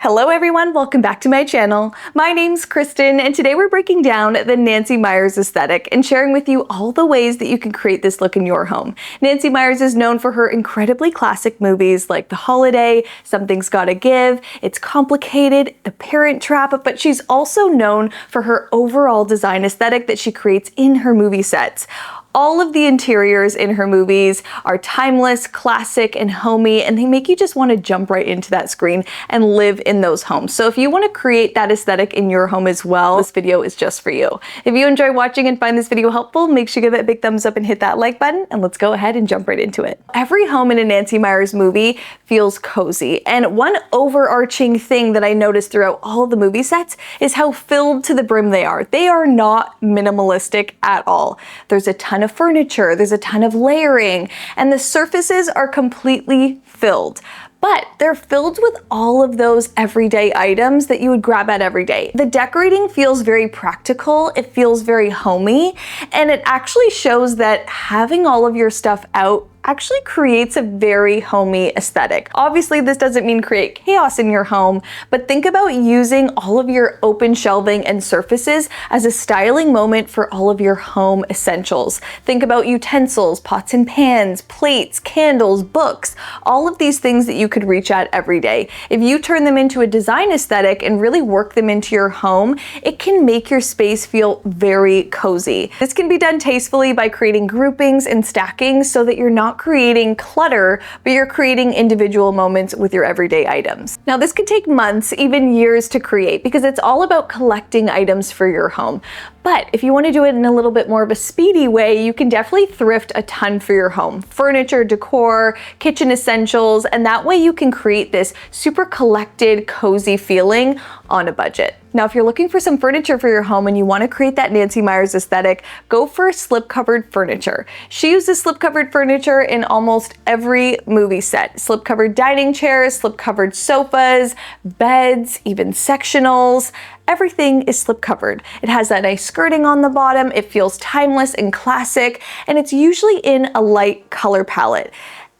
Hello everyone, welcome back to my channel. My name's Kristen and today we're breaking down the Nancy Meyers aesthetic and sharing with you all the ways that you can create this look in your home. Nancy Meyers is known for her incredibly classic movies like The Holiday, Something's Gotta Give, It's Complicated, The Parent Trap, but she's also known for her overall design aesthetic that she creates in her movie sets. All of the interiors in her movies are timeless, classic, and homey, and they make you just want to jump right into that screen and live in those homes. So if you want to create that aesthetic in your home as well, this video is just for you. If you enjoy watching and find this video helpful, make sure you give it a big thumbs up and hit that like button, and let's go ahead and jump right into it. Every home in a Nancy Meyers movie feels cozy, and one overarching thing that I noticed throughout all of the movie sets is how filled to the brim they are. They are not minimalistic at all. There's a ton of furniture, there's a ton of layering, and the surfaces are completely filled. But they're filled with all of those everyday items that you would grab at every day. The decorating feels very practical, it feels very homey, and it actually shows that having all of your stuff out actually creates a very homey aesthetic. Obviously, this doesn't mean create chaos in your home, but think about using all of your open shelving and surfaces as a styling moment for all of your home essentials. Think about utensils, pots and pans, plates, candles, books, all of these things that you could reach at every day. If you turn them into a design aesthetic and really work them into your home, it can make your space feel very cozy. This can be done tastefully by creating groupings and stacking so that you're not creating clutter, but you're creating individual moments with your everyday items. Now, this could take months, even years to create because it's all about collecting items for your home. But if you want to do it in a little bit more of a speedy way, you can definitely thrift a ton for your home. Furniture, decor, kitchen essentials, and that way you can create this super collected, cozy feeling on a budget. Now, if you're looking for some furniture for your home and you want to create that Nancy Meyers aesthetic, go for slip-covered furniture. She uses slip-covered furniture in almost every movie set. Slip-covered dining chairs, slip-covered sofas, beds, even sectionals. Everything is slip-covered. It has that nice skirting on the bottom, it feels timeless and classic, and it's usually in a light color palette.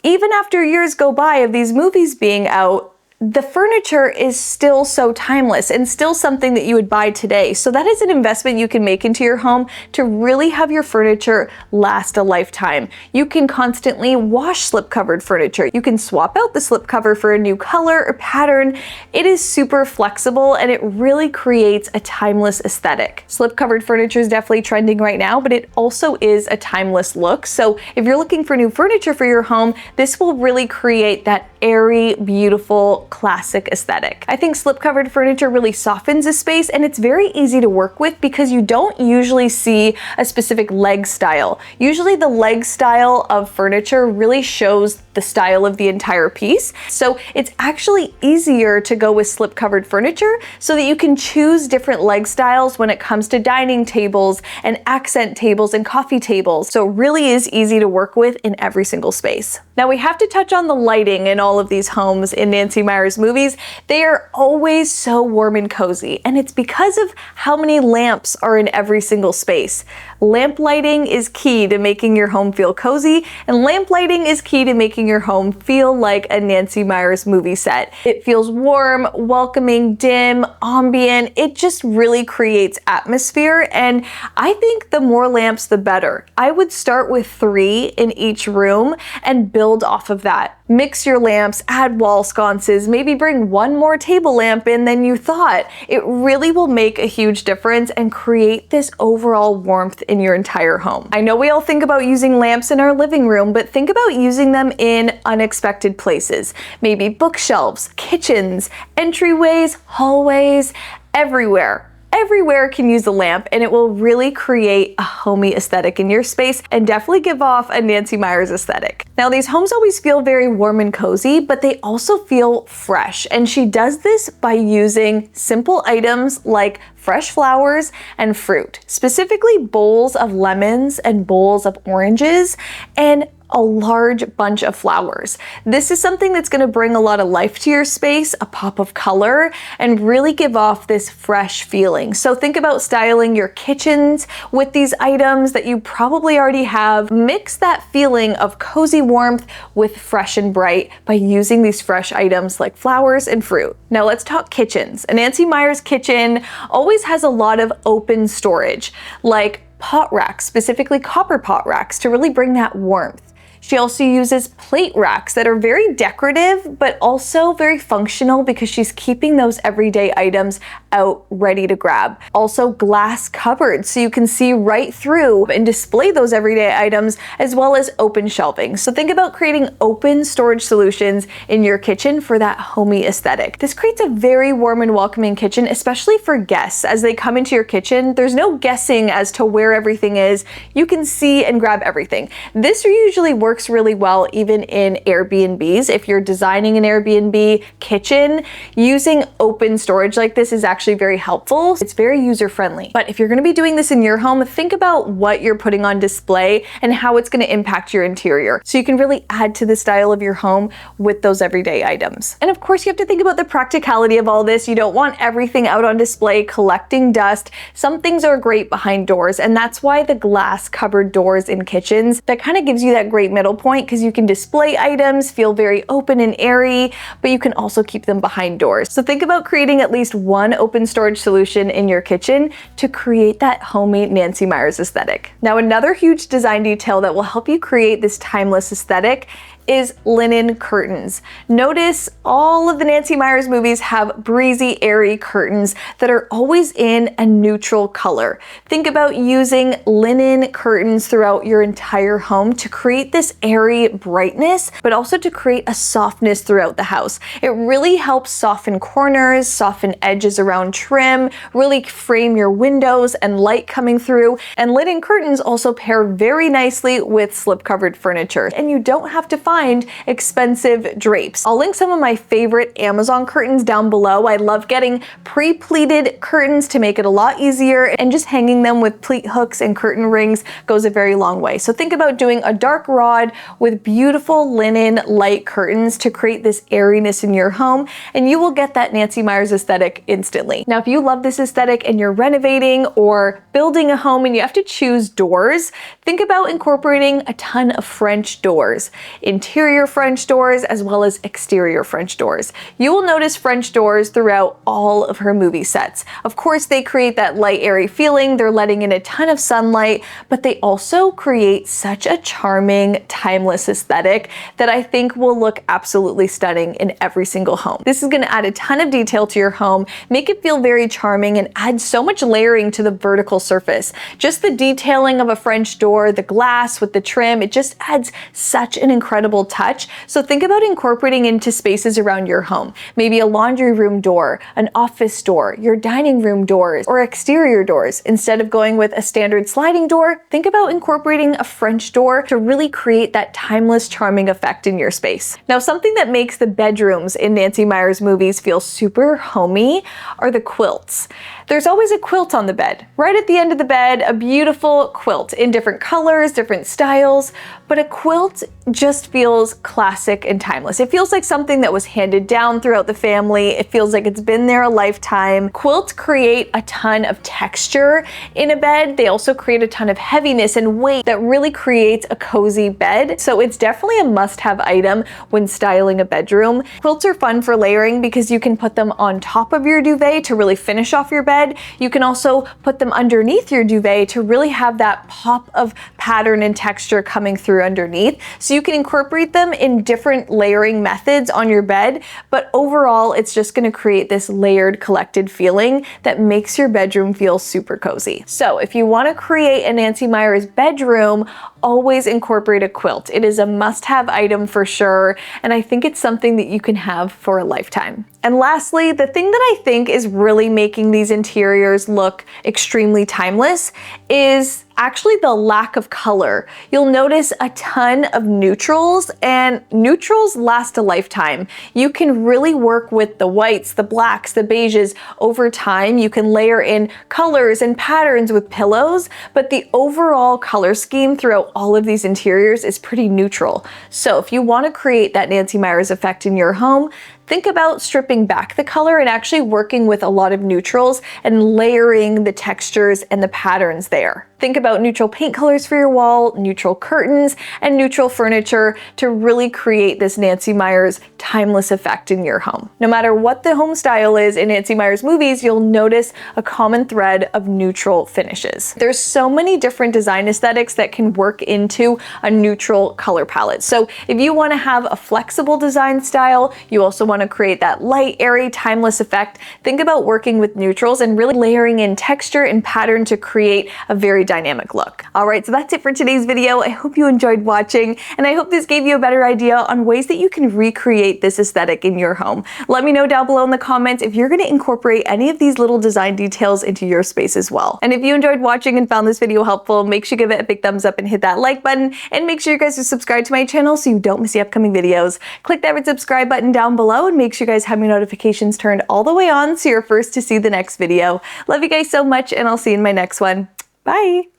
Even after years go by of these movies being out, the furniture is still so timeless and still something that you would buy today. So that is an investment you can make into your home to really have your furniture last a lifetime. You can constantly wash slip-covered furniture. You can swap out the slipcover for a new color or pattern. It is super flexible and it really creates a timeless aesthetic. Slip-covered furniture is definitely trending right now, but it also is a timeless look. So if you're looking for new furniture for your home, this will really create that airy, beautiful, classic aesthetic. I think slip-covered furniture really softens a space and it's very easy to work with because you don't usually see a specific leg style. Usually the leg style of furniture really shows the style of the entire piece. So it's actually easier to go with slip-covered furniture so that you can choose different leg styles when it comes to dining tables and accent tables and coffee tables. So it really is easy to work with in every single space. Now we have to touch on the lighting in all of these homes in Nancy Meyers movies. They are always so warm and cozy, and it's because of how many lamps are in every single space. Lamp lighting is key to making your home feel cozy, and lamp lighting is key to making your home feel like a Nancy Meyers movie set. It feels warm, welcoming, dim, ambient. It just really creates atmosphere, and I think the more lamps, the better. I would start with 3 in each room and build off of that. Mix your lamps, add wall sconces, maybe bring one more table lamp in than you thought. It really will make a huge difference and create this overall warmth in your entire home. I know we all think about using lamps in our living room, but think about using them in unexpected places. Maybe bookshelves, kitchens, entryways, hallways, everywhere. Everywhere can use a lamp and it will really create a homey aesthetic in your space and definitely give off a Nancy Meyers aesthetic. Now these homes always feel very warm and cozy, but they also feel fresh, and she does this by using simple items like fresh flowers and fruit, specifically bowls of lemons and bowls of oranges and a large bunch of flowers. This is something that's going to bring a lot of life to your space, a pop of color, and really give off this fresh feeling. So think about styling your kitchens with these items that you probably already have. Mix that feeling of cozy warmth with fresh and bright by using these fresh items like flowers and fruit. Now let's talk kitchens. A Nancy Meyers kitchen always has a lot of open storage, like pot racks, specifically copper pot racks, to really bring that warmth. She also uses plate racks that are very decorative, but also very functional because she's keeping those everyday items out ready to grab. Also glass cupboards, so you can see right through and display those everyday items, as well as open shelving. So think about creating open storage solutions in your kitchen for that homey aesthetic. This creates a very warm and welcoming kitchen, especially for guests. As they come into your kitchen, there's no guessing as to where everything is. You can see and grab everything. This usually works really well even in Airbnbs. If you're designing an Airbnb kitchen, using open storage like this is actually very helpful. It's very user-friendly. But if you're gonna be doing this in your home, think about what you're putting on display and how it's gonna impact your interior. So you can really add to the style of your home with those everyday items. And of course, you have to think about the practicality of all this. You don't want everything out on display collecting dust. Some things are great behind doors, and that's why the glass cupboard doors in kitchens, that kind of gives you that great middle point because you can display items, feel very open and airy, but you can also keep them behind doors. So think about creating at least one open storage solution in your kitchen to create that homey Nancy Meyers aesthetic. Now, another huge design detail that will help you create this timeless aesthetic is linen curtains. Notice all of the Nancy Meyers movies have breezy, airy curtains that are always in a neutral color. Think about using linen curtains throughout your entire home to create this airy brightness, but also to create a softness throughout the house. It really helps soften corners, soften edges around trim, really frame your windows and light coming through. And linen curtains also pair very nicely with slip-covered furniture. And you don't have to find expensive drapes. I'll link some of my favorite Amazon curtains down below. I love getting pre-pleated curtains to make it a lot easier, and just hanging them with pleat hooks and curtain rings goes a very long way. So think about doing a dark rod with beautiful linen light curtains to create this airiness in your home, and you will get that Nancy Meyers aesthetic instantly. Now, if you love this aesthetic and you're renovating or building a home and you have to choose doors, think about incorporating a ton of French doors. Interior French doors as well as exterior French doors. You will notice French doors throughout all of her movie sets. Of course, they create that light, airy feeling. They're letting in a ton of sunlight, but they also create such a charming, timeless aesthetic that I think will look absolutely stunning in every single home. This is going to add a ton of detail to your home, make it feel very charming, and add so much layering to the vertical surface. Just the detailing of a French door, the glass with the trim, it just adds such an incredible touch. So think about incorporating into spaces around your home. Maybe a laundry room door, an office door, your dining room doors, or exterior doors. Instead of going with a standard sliding door, think about incorporating a French door to really create that timeless, charming effect in your space. Now, something that makes the bedrooms in Nancy Meyers movies feel super homey are the quilts. There's always a quilt on the bed. Right at the end of the bed, a beautiful quilt in different colors, different styles, but a quilt just feels classic and timeless. It feels like something that was handed down throughout the family. It feels like it's been there a lifetime. Quilts create a ton of texture in a bed. They also create a ton of heaviness and weight that really creates a cozy bed. So it's definitely a must-have item when styling a bedroom. Quilts are fun for layering because you can put them on top of your duvet to really finish off your bed. You can also put them underneath your duvet to really have that pop of pattern and texture coming through underneath. So you can incorporate them in different layering methods on your bed, but overall it's just going to create this layered, collected feeling that makes your bedroom feel super cozy. So if you want to create a Nancy Meyers bedroom, always incorporate a quilt. It is a must-have item for sure, and I think it's something that you can have for a lifetime. And lastly, the thing that I think is really making these interiors look extremely timeless is actually the lack of color. You'll notice a ton of neutrals, and neutrals last a lifetime. You can really work with the whites, the blacks, the beiges over time. You can layer in colors and patterns with pillows, but the overall color scheme throughout all of these interiors is pretty neutral. So if you want to create that Nancy Meyers effect in your home, think about stripping back the color and actually working with a lot of neutrals and layering the textures and the patterns there. Think about neutral paint colors for your wall, neutral curtains, and neutral furniture to really create this Nancy Meyers timeless effect in your home. No matter what the home style is in Nancy Meyers movies, you'll notice a common thread of neutral finishes. There's so many different design aesthetics that can work into a neutral color palette. So if you want to have a flexible design style, you also want to create that light, airy, timeless effect, think about working with neutrals and really layering in texture and pattern to create a very dynamic look. All right, so that's it for today's video. I hope you enjoyed watching, and I hope this gave you a better idea on ways that you can recreate this aesthetic in your home. Let me know down below in the comments if you're going to incorporate any of these little design details into your space as well. And if you enjoyed watching and found this video helpful, make sure you give it a big thumbs up and hit that like button, and make sure you guys are subscribed to my channel so you don't miss the upcoming videos. Click that red subscribe button down below and make sure you guys have your notifications turned all the way on so you're first to see the next video. Love you guys so much, and I'll see you in my next one. Bye!